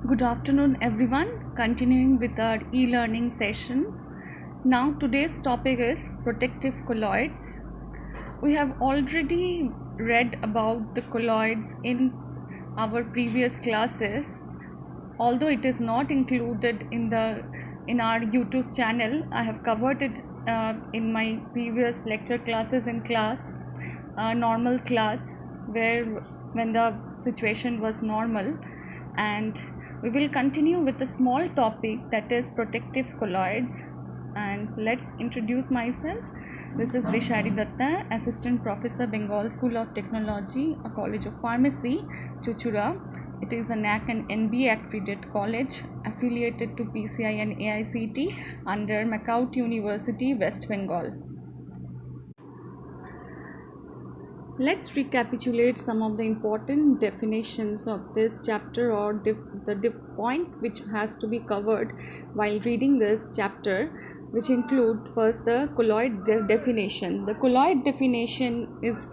Good afternoon, everyone. Continuing with our e-learning session. Now, today's topic is protective colloids. We have already read about the colloids in our previous classes. Although it is not included in our YouTube channel, I have covered it in my previous lecture classes in class, normal class, where when the situation was normal, and we will continue with a small topic, that is protective colloids. And let's introduce myself. This is Dishari Datta, Assistant Professor, Bengal School of Technology, a College of Pharmacy, Chuchura. It is a NAC and NBA accredited college affiliated to PCI and AICT under McCourt University, West Bengal. Let's recapitulate some of the important definitions of this chapter, or the points which has to be covered while reading this chapter, which include first the colloid definition. The colloid definition is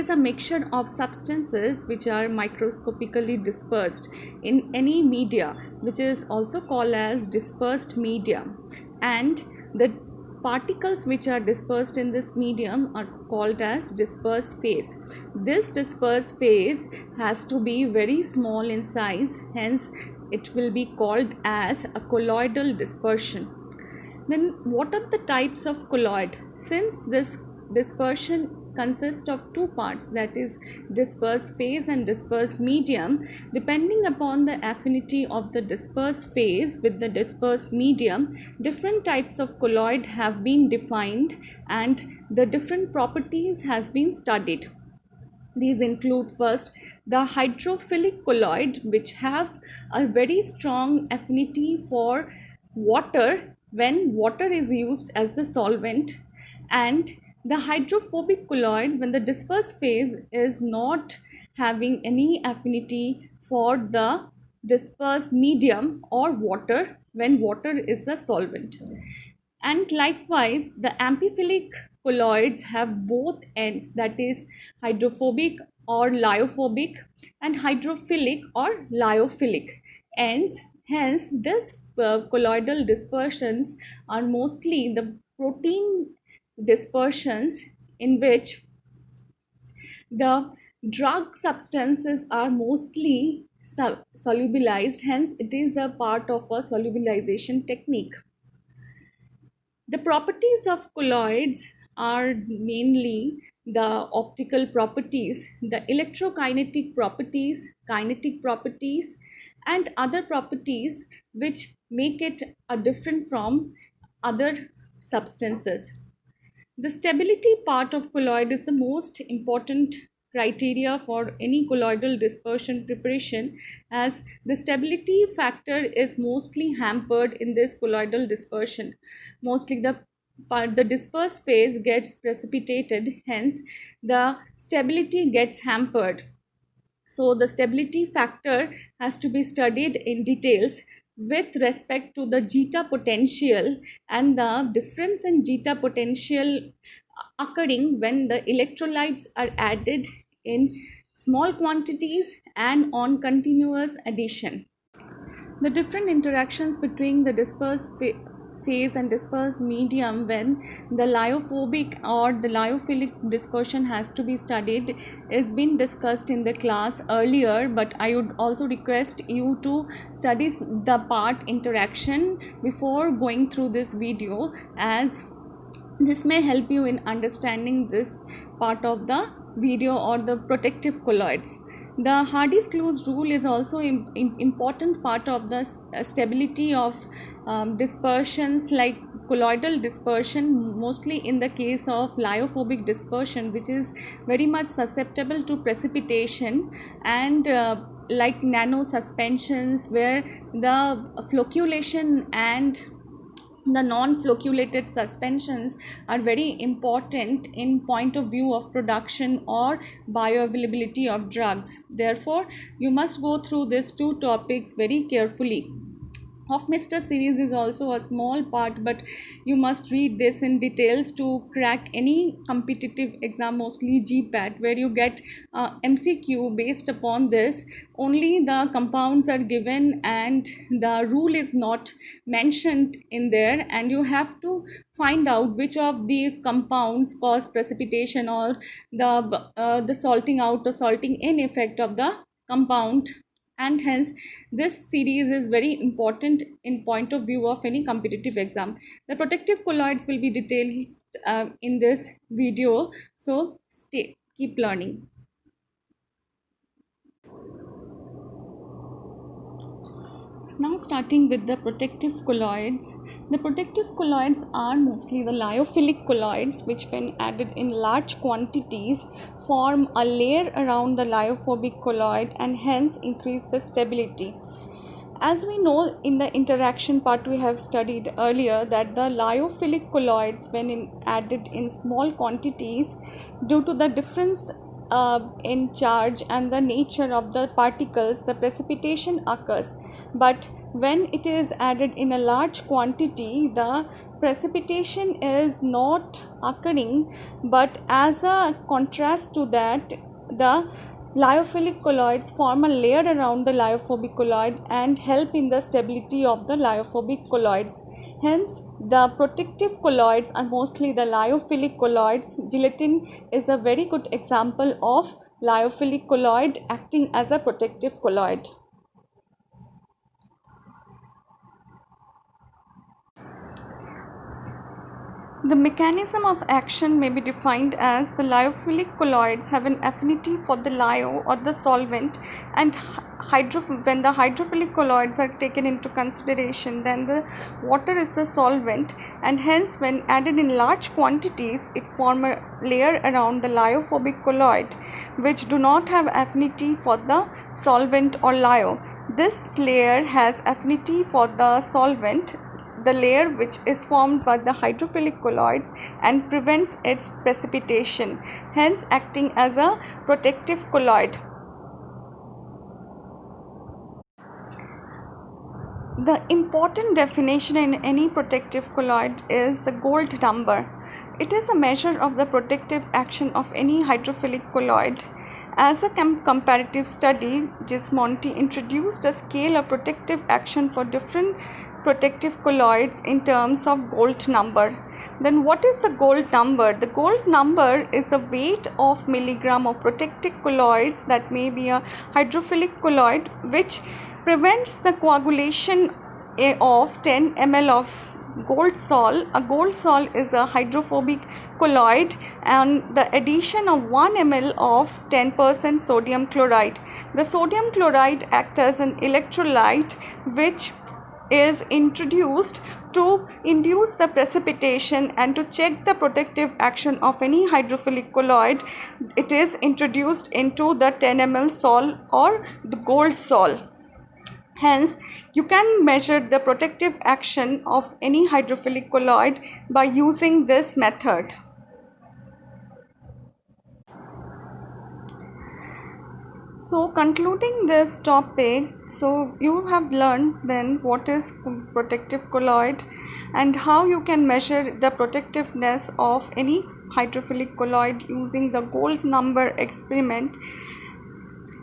a mixture of substances which are microscopically dispersed in any media, which is also called as dispersed media, and the particles which are dispersed in this medium are called as dispersed phase. This dispersed phase has to be very small in size, hence it will be called as a colloidal dispersion. Then what are the types of colloid? Since this dispersion consists of two parts, that is dispersed phase and dispersed medium, depending upon the affinity of the dispersed phase with the dispersed medium, different types of colloid have been defined and the different properties has been studied. These include first the hydrophilic colloid, which have a very strong affinity for water when water is used as the solvent, and the hydrophobic colloid when the dispersed phase is not having any affinity for the dispersed medium or water when water is the solvent. And likewise, the amphiphilic colloids have both ends, that is hydrophobic or lyophobic and hydrophilic or lyophilic ends. Hence, this colloidal dispersions are mostly the protein dispersions in which the drug substances are mostly solubilized, hence it is a part of a solubilization technique. The properties of colloids are mainly the optical properties, the electrokinetic properties, kinetic properties, and other properties which make it different from other substances. The stability part of colloid is the most important criteria for any colloidal dispersion preparation, as the stability factor is mostly hampered in this colloidal dispersion. Mostly the dispersed phase gets precipitated, hence the stability gets hampered. So the stability factor has to be studied in details with respect to the zeta potential and the difference in zeta potential occurring when the electrolytes are added in small quantities and on continuous addition. The different interactions between the dispersed phase and dispersed medium when the lyophobic or the lyophilic dispersion has to be studied is been discussed in the class earlier, but I would also request you to study the part interaction before going through this video, as this may help you in understanding this part of the video or the protective colloids. The Hardy's-Kluge rule is also important part of the stability of dispersions like colloidal dispersion, mostly in the case of lyophobic dispersion, which is very much susceptible to precipitation, and like nano suspensions where the flocculation and the non-flocculated suspensions are very important in point of view of production or bioavailability of drugs. Therefore, you must go through these two topics very carefully. Hofmeister series is also a small part, but you must read this in details to crack any competitive exam, mostly GPAT, where you get MCQ based upon this. Only the compounds are given and the rule is not mentioned in there, and you have to find out which of the compounds cause precipitation, or the salting out or salting in effect of the compound. And hence this series is very important in point of view of any competitive exam. The protective colloids will be detailed in this video, so keep learning. Now starting with the protective colloids. The protective colloids are mostly the lyophilic colloids, which when added in large quantities form a layer around the lyophobic colloid and hence increase the stability. As we know, in the interaction part we have studied earlier that the lyophilic colloids, when added in small quantities, due to the difference in charge and the nature of the particles, the precipitation occurs. But when it is added in a large quantity, the precipitation is not occurring, but as a contrast to that, the lyophilic colloids form a layer around the lyophobic colloid and help in the stability of the lyophobic colloids. Hence, the protective colloids are mostly the lyophilic colloids. Gelatin is a very good example of lyophilic colloid acting as a protective colloid. The mechanism of action may be defined as the lyophilic colloids have an affinity for the lyo or the solvent, and when the hydrophilic colloids are taken into consideration, then the water is the solvent, and hence when added in large quantities it form a layer around the lyophobic colloid which do not have affinity for the solvent or lyo. This layer has affinity for the solvent, the layer which is formed by the hydrophilic colloids, and prevents its precipitation, hence acting as a protective colloid. The important definition in any protective colloid is the gold number. It is a measure of the protective action of any hydrophilic colloid. As a comparative study, Gismonti introduced a scale of protective action for different protective colloids in terms of gold number. Then what is the gold number? The gold number is the weight of milligram of protective colloids, that may be a hydrophilic colloid, which prevents the coagulation of 10 ml of gold sol. A gold sol is a hydrophobic colloid, and the addition of 1 ml of 10% sodium chloride. The sodium chloride acts as an electrolyte which is introduced to induce the precipitation, and to check the protective action of any hydrophilic colloid, it is introduced into the 10 ml sol or the gold sol. Hence, you can measure the protective action of any hydrophilic colloid by using this method. So concluding this topic, so you have learned then what is protective colloid and how you can measure the protectiveness of any hydrophilic colloid using the gold number experiment.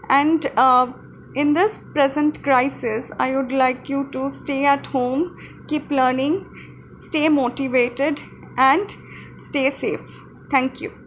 And in this present crisis, I would like you to stay at home, keep learning, stay motivated and stay safe. Thank you.